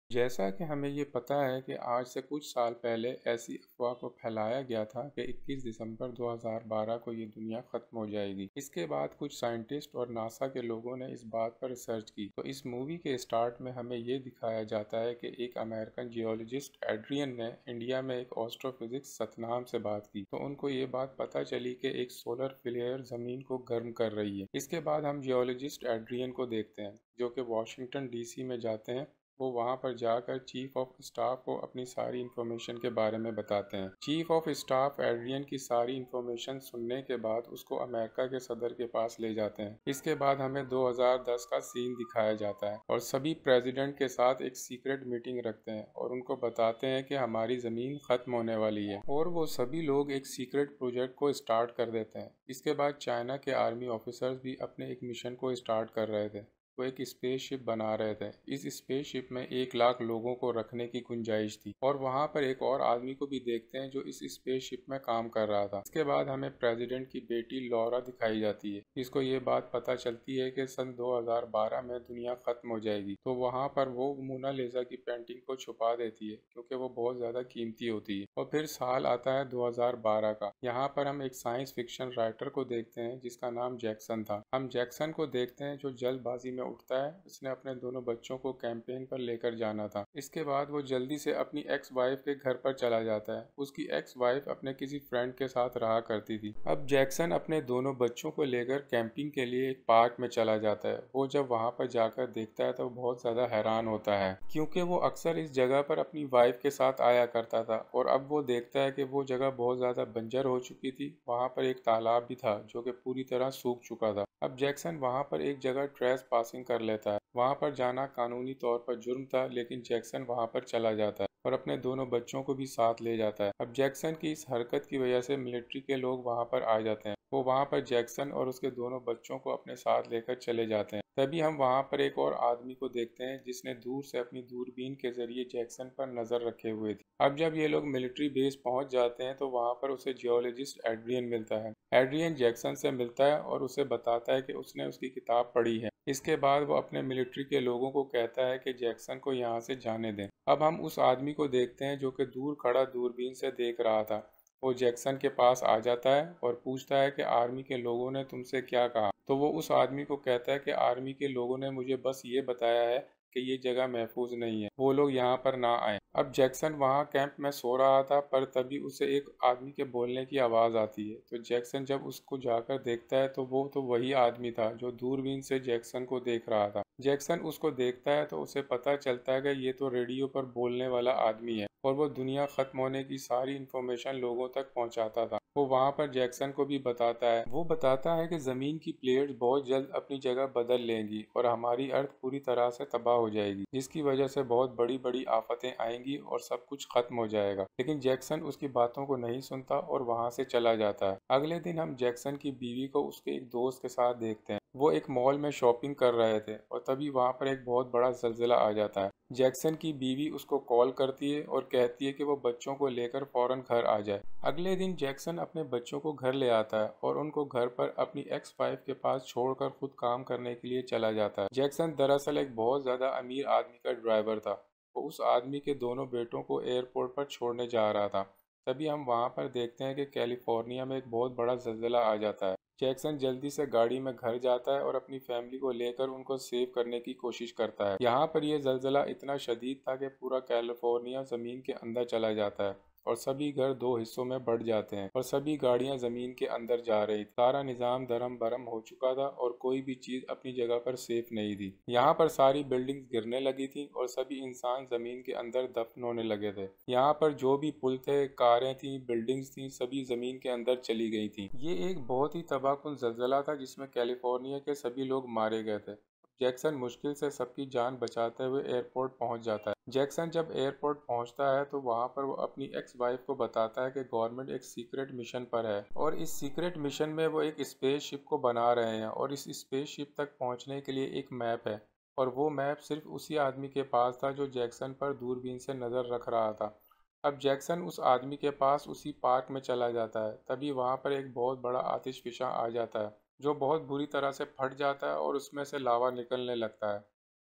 जैसा कि हमें ये पता है कि आज से कुछ साल पहले ऐसी अफवाह को फैलाया गया था कि 21 दिसंबर 2012 को ये दुनिया खत्म हो जाएगी। इसके बाद कुछ साइंटिस्ट और नासा के लोगों ने इस बात पर रिसर्च की तो इस मूवी के स्टार्ट में हमें ये दिखाया जाता है कि एक अमेरिकन जियोलॉजिस्ट एड्रियन ने इंडिया में एक एस्ट्रोफिजिक्स सतनाम से बात की तो उनको ये बात पता चली कि एक सोलर फ्लेयर जमीन को गर्म कर रही है। इसके बाद हम जियोलॉजिस्ट एड्रियन को देखते हैं जो कि वाशिंगटन डीसी में जाते हैं। वो वहाँ पर जाकर चीफ ऑफ स्टाफ को अपनी सारी इन्फॉर्मेशन के बारे में बताते हैं। चीफ ऑफ स्टाफ एड्रियन की सारी इन्फॉर्मेशन सुनने के बाद उसको अमेरिका के सदर के पास ले जाते हैं। इसके बाद हमें 2010 का सीन दिखाया जाता है और सभी प्रेसिडेंट के साथ एक सीक्रेट मीटिंग रखते हैं और उनको बताते हैं कि हमारी ज़मीन ख़त्म होने वाली है और वो सभी लोग एक सीक्रेट प्रोजेक्ट को स्टार्ट कर देते हैं। इसके बाद चाइना के आर्मी ऑफिसर्स भी अपने एक मिशन को स्टार्ट कर रहे थे। वो एक स्पेसशिप बना रहे थे। इस स्पेसशिप में 1 लाख लोगों को रखने की गुंजाइश थी और वहां पर एक और आदमी को भी देखते हैं जो इस स्पेसशिप में काम कर रहा था। इसके बाद हमें प्रेसिडेंट की बेटी लॉरा दिखाई जाती है। इसको ये बात पता चलती है कि सन 2012 में दुनिया खत्म हो जाएगी तो वहां पर वो मोनालिसा की पेंटिंग को छुपा देती है क्योंकि वो बहुत ज्यादा कीमती होती है। और फिर साल आता है 2012 का। यहाँ पर हम एक साइंस फिक्शन राइटर को देखते हैं जिसका नाम जैक्सन था। हम जैक्सन को देखते हैं जो जल्दबाजी में उठता है। उसने अपने दोनों बच्चों को कैंपेन पर लेकर जाना था। इसके बाद वो जल्दी से अपनी एक्स वाइफ के घर पर चला जाता है। उसकी एक्स वाइफ अपने किसी फ्रेंड के साथ रहा करती थी। अब जैक्सन अपने दोनों बच्चों को लेकर कैंपिंग के लिए एक पार्क में चला जाता है। वो जब वहां पर जाकर देखता है तो बहुत ज्यादा हैरान होता है क्योंकि वो अक्सर इस जगह पर अपनी वाइफ के साथ आया करता था और अब वो देखता है कि वो जगह बहुत ज्यादा बंजर हो चुकी थी। वहां पर एक तालाब भी था जो कि पूरी तरह सूख चुका था। अब जैक्सन वहां पर एक जगह ट्रेस पासिंग कर लेता है। वहां पर जाना कानूनी तौर पर जुर्म था लेकिन जैक्सन वहां पर चला जाता है और अपने दोनों बच्चों को भी साथ ले जाता है। अब जैक्सन की इस हरकत की वजह से मिलिट्री के लोग वहां पर आ जाते हैं। वो वहां पर जैक्सन और उसके दोनों बच्चों को अपने साथ लेकर चले जाते हैं। तभी हम वहां पर एक और आदमी को देखते हैं जिसने दूर से अपनी दूरबीन के जरिए जैक्सन पर नजर रखे हुए थी। अब जब ये लोग मिलिट्री बेस पहुंच जाते हैं तो वहां पर उसे जियोलॉजिस्ट एड्रियन मिलता है। एड्रियन जैक्सन से मिलता है और उसे बताता है कि उसने उसकी किताब पढ़ी है। इसके बाद वो अपने मिलिट्री के लोगों को कहता है कि जैक्सन को यहाँ से जाने दें। अब हम उस आदमी को देखते हैं जो कि दूर खड़ा दूरबीन से देख रहा था। वो जैक्सन के पास आ जाता है और पूछता है कि आर्मी के लोगों ने तुमसे क्या कहा। तो वो उस आदमी को कहता है कि आर्मी के लोगों ने मुझे बस ये बताया है कि ये जगह महफूज नहीं है, वो लोग यहाँ पर ना आए। अब जैक्सन वहाँ कैंप में सो रहा था पर तभी उसे एक आदमी के बोलने की आवाज आती है। तो जैक्सन जब उसको जाकर देखता है तो वो तो वही आदमी था जो दूरबीन से जैक्सन को देख रहा था। जैक्सन उसको देखता है तो उसे पता चलता है कि ये तो रेडियो पर बोलने वाला आदमी है और वो दुनिया खत्म होने की सारी इन्फॉर्मेशन लोगों तक पहुंचाता था। वो वहां पर जैक्सन को भी बताता है। वो बताता है कि जमीन की प्लेट्स बहुत जल्द अपनी जगह बदल लेंगी और हमारी अर्थ पूरी तरह से तबाह हो जाएगी जिसकी वजह से बहुत बड़ी बड़ी आफतें आएंगी और सब कुछ खत्म हो जाएगा। लेकिन जैक्सन उसकी बातों को नहीं सुनता और वहां से चला जाता है। अगले दिन हम जैक्सन की बीवी को उसके एक दोस्त के साथ देखते हैं। वो एक मॉल में शॉपिंग कर रहे थे और तभी वहां पर एक बहुत बड़ा जल्जिला आ जाता है। जैक्सन की बीवी उसको कॉल करती है और कहती है कि वो बच्चों को लेकर फौरन घर आ जाए। अगले दिन जैक्सन अपने बच्चों को घर ले आता है और उनको घर पर अपनी एक्स वाइफ के पास छोड़कर खुद काम करने के लिए चला जाता है। जैक्सन दरअसल एक बहुत ज्यादा अमीर आदमी का ड्राइवर था। वो उस आदमी के दोनों बेटों को एयरपोर्ट पर छोड़ने जा रहा था। तभी हम वहां पर देखते हैं कि कैलिफोर्निया में एक बहुत बड़ा जल्जिला आ जाता है। जैक्सन जल्दी से गाड़ी में घर जाता है और अपनी फैमिली को लेकर उनको सेव करने की कोशिश करता है। यहाँ पर यह जल्जिला इतना शदीद था कि पूरा कैलिफोर्निया जमीन के अंदर चला जाता है और सभी घर दो हिस्सों में बढ़ जाते हैं और सभी गाड़ियां जमीन के अंदर जा रही थी। सारा निजाम धर्म भरम हो चुका था और कोई भी चीज अपनी जगह पर सेफ नहीं थी। यहाँ पर सारी बिल्डिंग्स गिरने लगी थी और सभी इंसान जमीन के अंदर दफन होने लगे थे। यहाँ पर जो भी पुल थे, कारें थी, बिल्डिंग्स थी, सभी जमीन के अंदर चली गई थी। ये एक बहुत ही तबाहकुन जल्जला था जिसमें कैलिफोर्निया के सभी लोग मारे गए थे। जैक्सन मुश्किल से सबकी जान बचाते हुए एयरपोर्ट पहुंच जाता है। जैक्सन जब एयरपोर्ट पहुंचता है तो वहां पर वो अपनी एक्स वाइफ को बताता है कि गवर्नमेंट एक सीक्रेट मिशन पर है और इस सीक्रेट मिशन में वो एक स्पेसशिप को बना रहे हैं और इस स्पेसशिप तक पहुंचने के लिए एक मैप है और वो मैप सिर्फ उसी आदमी के पास था जो जैक्सन पर दूरबीन से नज़र रख रहा था। अब जैक्सन उस आदमी के पास उसी पार्क में चला जाता है। तभी वहां पर एक बहुत बड़ा आतिशफिशा आ जाता है जो बहुत बुरी तरह से फट जाता है और उसमें से लावा निकलने लगता है।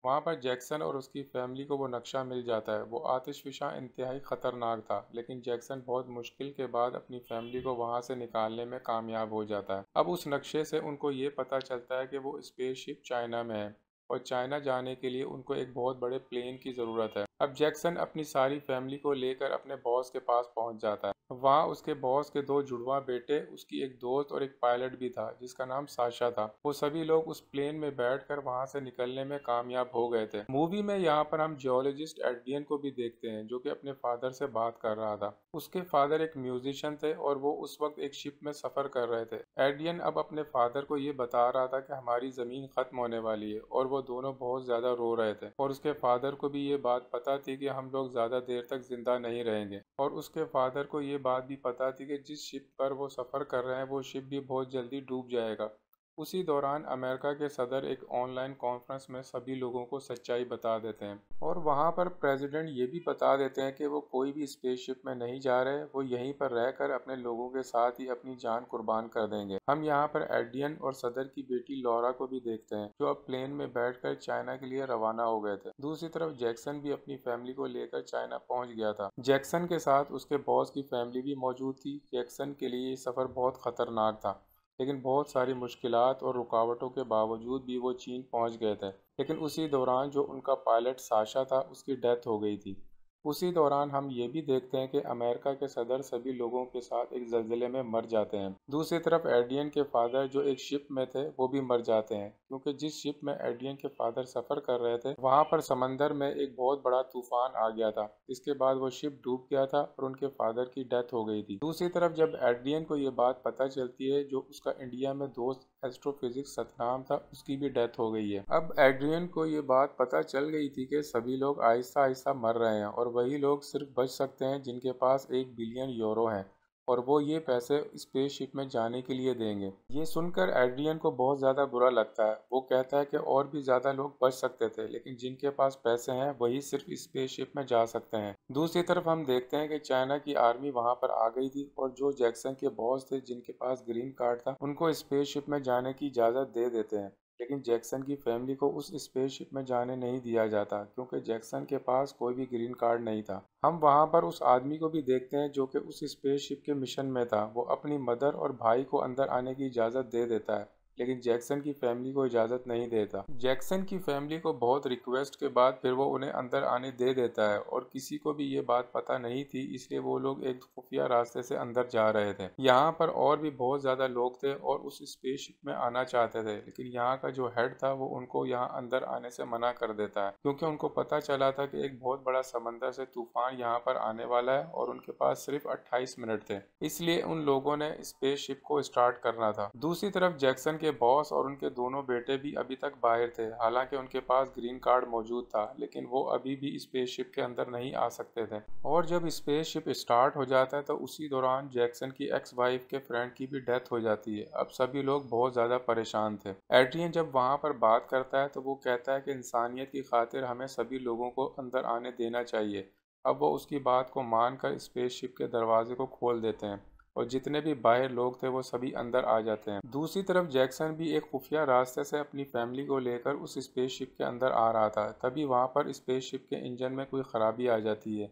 वहाँ पर जैक्सन और उसकी फैमिली को वो नक्शा मिल जाता है। वो आतिशफ़िशा इंतहाई ख़तरनाक था, लेकिन जैक्सन बहुत मुश्किल के बाद अपनी फैमिली को वहाँ से निकालने में कामयाब हो जाता है। अब उस नक्शे से उनको ये पता चलता है कि वो स्पेसशिप चाइना में है और चाइना जाने के लिए उनको एक बहुत बड़े प्लेन की ज़रूरत है। अब जैक्सन अपनी सारी फैमिली को लेकर अपने बॉस के पास पहुंच जाता है। वहाँ उसके बॉस के दो जुड़वा बेटे, उसकी एक दोस्त और एक पायलट भी था जिसका नाम साशा था। वो सभी लोग उस प्लेन में बैठकर वहाँ से निकलने में कामयाब हो गए थे। मूवी में यहाँ पर हम जियोलॉजिस्ट एड्रियन को भी देखते हैं जो कि अपने फादर से बात कर रहा था। उसके फादर एक म्यूजिशियन थे और वो उस वक्त एक शिप में सफर कर रहे थे। एड्रियन अब अपने फादर को ये बता रहा था कि हमारी जमीन खत्म होने वाली है और वो दोनों बहुत ज्यादा रो रहे थे और उसके फादर को भी ये बात पता थी कि हम लोग ज्यादा देर तक जिंदा नहीं रहेंगे और उसके फादर को ये बात भी पता थी कि जिस शिप पर वो सफर कर रहे हैं वो शिप भी बहुत जल्दी डूब जाएगा। उसी दौरान अमेरिका के सदर एक ऑनलाइन कॉन्फ्रेंस में सभी लोगों को सच्चाई बता देते हैं और वहां पर प्रेसिडेंट ये भी बता देते हैं कि वो कोई भी स्पेसशिप में नहीं जा रहे, वो यहीं पर रहकर अपने लोगों के साथ ही अपनी जान कुर्बान कर देंगे। हम यहाँ पर एडियन और सदर की बेटी लॉरा को भी देखते हैं जो अब प्लेन में बैठकर चाइना के लिए रवाना हो गए थे। दूसरी तरफ जैक्सन भी अपनी फैमिली को लेकर चाइना पहुंच गया था। जैक्सन के साथ उसके बॉस की फैमिली भी मौजूद थी। जैक्सन के लिए ये सफर बहुत खतरनाक था, लेकिन बहुत सारी मुश्किलात और रुकावटों के बावजूद भी वो चीन पहुंच गए थे। लेकिन उसी दौरान जो उनका पायलट साशा था उसकी डेथ हो गई थी। उसी दौरान हम ये भी देखते हैं कि अमेरिका के सदर सभी लोगों के साथ एक जल्जले में मर जाते हैं। दूसरी तरफ एडियन के फादर जो एक शिप में थे वो भी मर जाते हैं, क्योंकि जिस शिप में एडियन के फादर सफर कर रहे थे वहां पर समंदर में एक बहुत बड़ा तूफान आ गया था। इसके बाद वो शिप डूब गया था और उनके फादर की डेथ हो गई थी। दूसरी तरफ जब एडियन को ये बात पता चलती है, जो उसका इंडिया में दोस्त एस्ट्रोफिजिक्स सतनाम था उसकी भी डेथ हो गई है। अब एड्रियन को ये बात पता चल गई थी कि सभी लोग आहिस्ता आहिस्ता मर रहे हैं और वही लोग सिर्फ बच सकते हैं जिनके पास 1 बिलियन यूरो है और वो ये पैसे स्पेसशिप में जाने के लिए देंगे। ये सुनकर एड्रियन को बहुत ज़्यादा बुरा लगता है। वो कहता है कि और भी ज़्यादा लोग बच सकते थे, लेकिन जिनके पास पैसे हैं वही सिर्फ स्पेसशिप में जा सकते हैं। दूसरी तरफ हम देखते हैं कि चाइना की आर्मी वहां पर आ गई थी और जो जैक्सन के बॉस थे जिनके पास ग्रीन कार्ड था उनको स्पेसशिप में जाने की इजाज़त दे देते हैं। लेकिन जैक्सन की फैमिली को उस स्पेसशिप में जाने नहीं दिया जाता क्योंकि जैक्सन के पास कोई भी ग्रीन कार्ड नहीं था। हम वहां पर उस आदमी को भी देखते हैं जो कि उस स्पेसशिप के मिशन में था। वो अपनी मदर और भाई को अंदर आने की इजाज़त दे देता है, लेकिन जैक्सन की फैमिली को इजाज़त नहीं देता। जैक्सन की फैमिली को बहुत रिक्वेस्ट के बाद फिर वो उन्हें अंदर आने दे देता है और किसी को भी ये बात पता नहीं थी, इसलिए वो लोग एक खुफिया रास्ते से अंदर जा रहे थे। यहाँ पर और भी बहुत ज़्यादा लोग थे और उस स्पेसशिप में आना चाहते थे, लेकिन यहाँ का जो हेड था वो उनको यहाँ अंदर आने से मना कर देता है क्योंकि उनको पता चला था कि एक बहुत बड़ा समंदर से तूफान यहाँ पर आने वाला है और उनके पास सिर्फ 28 मिनट थे, इसलिए उन लोगों ने स्पेसशिप को स्टार्ट करना था। दूसरी तरफ जैक्सन के बॉस और उनके दोनों बेटे भी अभी तक बाहर थे। हालांकि उनके पास ग्रीन कार्ड मौजूद था, लेकिन वो अभी भी स्पेसशिप के अंदर नहीं आ सकते थे। और जब स्पेसशिप स्टार्ट हो जाता है तो उसी दौरान जैक्सन की एक्स वाइफ के फ्रेंड की भी डेथ हो जाती है। अब सभी लोग बहुत ज्यादा परेशान थे। एड्रियन जब वहां पर बात करता है तो वो कहता है कि इंसानियत की खातिर हमें सभी लोगों को अंदर आने देना चाहिए। अब वो उसकी बात को मानकर स्पेसशिप के दरवाजे को खोल देते हैं और जितने भी बाहर लोग थे वो सभी अंदर आ जाते हैं। दूसरी तरफ जैक्सन भी एक खुफिया रास्ते से अपनी फैमिली को लेकर उस स्पेसशिप के अंदर आ रहा था। तभी वहां पर स्पेसशिप के इंजन में कोई खराबी आ जाती है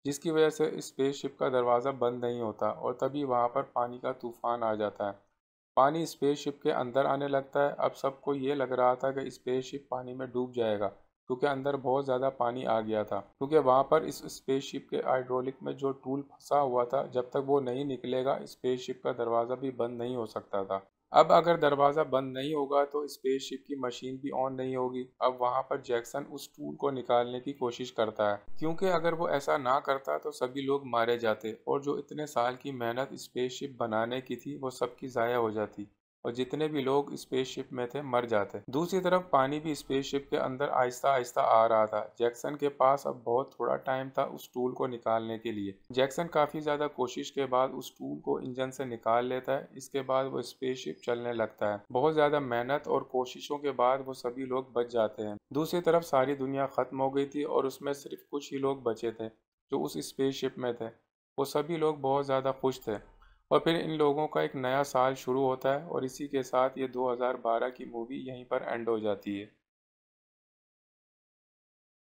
जिसकी वजह से स्पेसशिप का दरवाज़ा बंद नहीं होता और तभी वहां पर पानी का तूफान आ जाता है। पानी स्पेसशिप के अंदर आने लगता है। अब सबको ये लग रहा था कि स्पेसशिप पानी में डूब जाएगा क्योंकि अंदर बहुत ज़्यादा पानी आ गया था, क्योंकि वहाँ पर इस स्पेसशिप के हाइड्रोलिक में जो टूल फंसा हुआ था जब तक वो नहीं निकलेगा स्पेसशिप का दरवाज़ा भी बंद नहीं हो सकता था। अब अगर दरवाज़ा बंद नहीं होगा तो स्पेसशिप की मशीन भी ऑन नहीं होगी। अब वहाँ पर जैक्सन उस टूल को निकालने की कोशिश करता है, क्योंकि अगर वो ऐसा ना करता तो सभी लोग मारे जाते और जो इतने साल की मेहनत स्पेसशिप बनाने की थी वो सबकी ज़ाया हो जाती और जितने भी लोग स्पेसशिप में थे मर जाते। दूसरी तरफ पानी भी स्पेसशिप के अंदर आहिस्ता आहिस्ता आ रहा था। जैक्सन के पास अब बहुत थोड़ा टाइम था उस टूल को निकालने के लिए। जैक्सन काफी ज्यादा कोशिश के बाद उस टूल को इंजन से निकाल लेता है। इसके बाद वो स्पेसशिप चलने लगता है। बहुत ज्यादा मेहनत और कोशिशों के बाद वो सभी लोग बच जाते हैं। दूसरी तरफ सारी दुनिया खत्म हो गई थी और उसमें सिर्फ कुछ ही लोग बचे थे जो उस स्पेसशिप में थे। वो सभी लोग बहुत ज्यादा खुश थे और फिर इन लोगों का एक नया साल शुरू होता है और इसी के साथ ये 2012 की मूवी यहीं पर एंड हो जाती है।